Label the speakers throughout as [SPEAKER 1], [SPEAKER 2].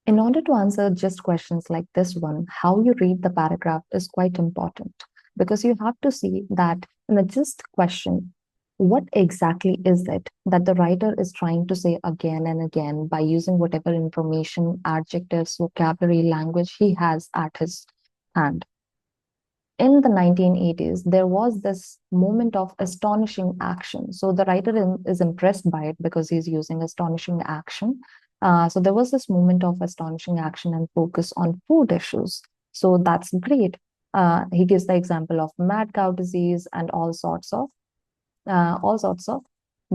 [SPEAKER 1] In order to answer just questions like this one, how you read the paragraph is quite important because you have to see that in the just question, what exactly is it that the writer is trying to say again and again by using whatever information, adjectives, vocabulary, language he has at his hand. In the 1980s, there was this moment of astonishing action. So the writer is impressed by it because he's using astonishing action. So there was this moment of astonishing action and focus on food issues. So that's great. He gives the example of mad cow disease and all sorts of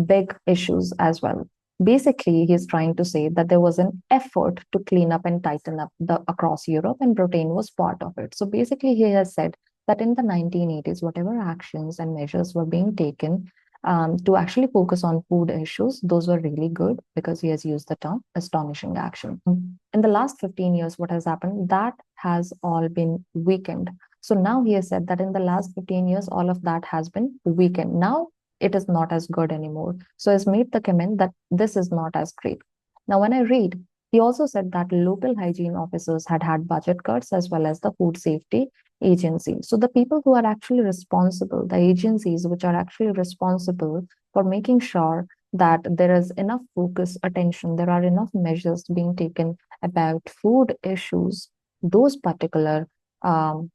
[SPEAKER 1] big issues as well. Basically, he's trying to say that there was an effort to clean up and tighten up the across Europe, and protein was part of it. So basically, he has said that in the 1980s, whatever actions and measures were being taken to actually focus on food issues, those were really good because he has used the term astonishing action. In the last 15 years, what has happened? That has all been weakened. So now he has said that in the last 15 years, all of that has been weakened. Now it is not as good anymore. So has made the comment that this is not as great. Now, when I read, he also said that local hygiene officers had budget cuts as well as the food safety agency. So the people who are actually responsible, the agencies which are actually responsible for making sure that there is enough focus, attention, there are enough measures being taken about food issues, those particular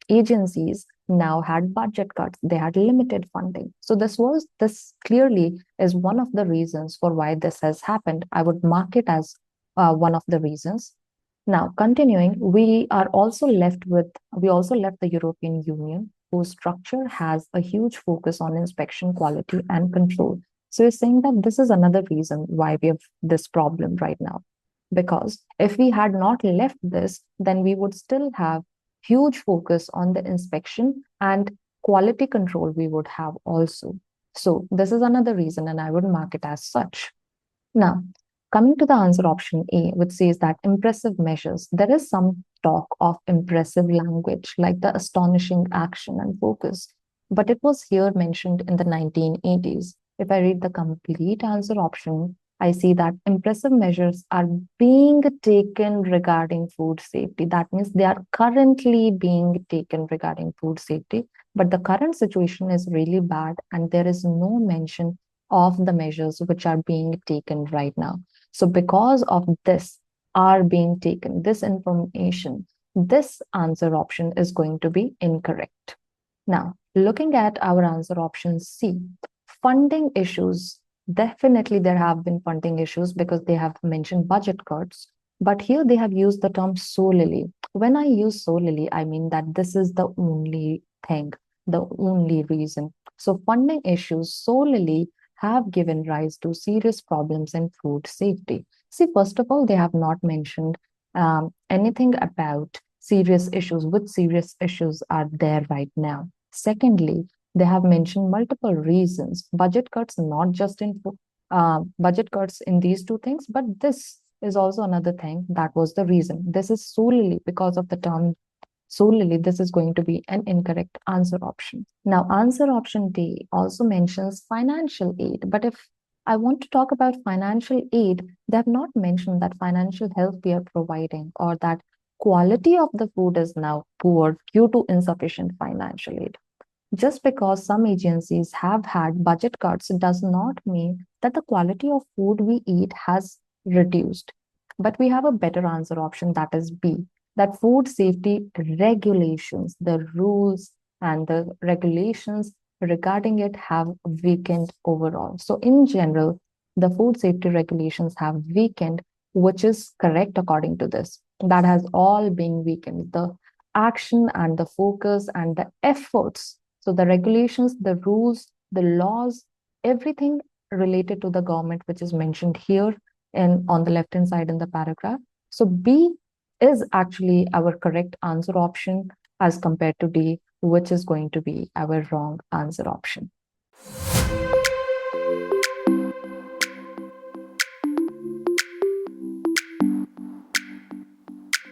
[SPEAKER 1] agencies now had budget cuts. They had limited funding. So this clearly is one of the reasons for why this has happened. I would mark it as one of the reasons. Now, continuing, we also left the European Union, whose structure has a huge focus on inspection, quality, and control. So you're saying that this is another reason why we have this problem right now. Because if we had not left this, then we would still have huge focus on the inspection and quality control we would have also. So this is another reason, and I would mark it as such. Now, coming to the answer option A, which says that impressive measures, there is some talk of impressive language, like the astonishing action and focus, but it was here mentioned in the 1980s. If I read the complete answer option, I see that impressive measures are being taken regarding food safety. That means they are currently being taken regarding food safety, but the current situation is really bad, and there is no mention of the measures which are being taken right now. So because of this are being taken, this information, this answer option is going to be incorrect. Now, looking at our answer option C, funding issues. Definitely, there have been funding issues because they have mentioned budget cuts, but here they have used the term solely. When I use solely, I mean that this is the only thing, the only reason. So, funding issues solely have given rise to serious problems in food safety. See, first of all, they have not mentioned anything about serious issues, which serious issues are there right now. Secondly, they have mentioned multiple reasons. Budget cuts, not just in budget cuts in these two things, but this is also another thing that was the reason. This is solely because of the term solely. This is going to be an incorrect answer option. Now, answer option D also mentions financial aid, but if I want to talk about financial aid, they have not mentioned that financial help we are providing or that quality of the food is now poor due to insufficient financial aid. Just because some agencies have had budget cuts does not mean that the quality of food we eat has reduced. But we have a better answer option, that is B, that food safety regulations, the rules and the regulations regarding it have weakened overall. So, in general, the food safety regulations have weakened, which is correct according to this. That has all been weakened. The action and the focus and the efforts, so the regulations, the rules, the laws, everything related to the government, which is mentioned here and on the left hand side in the paragraph. So B is actually our correct answer option as compared to D, which is going to be our wrong answer option.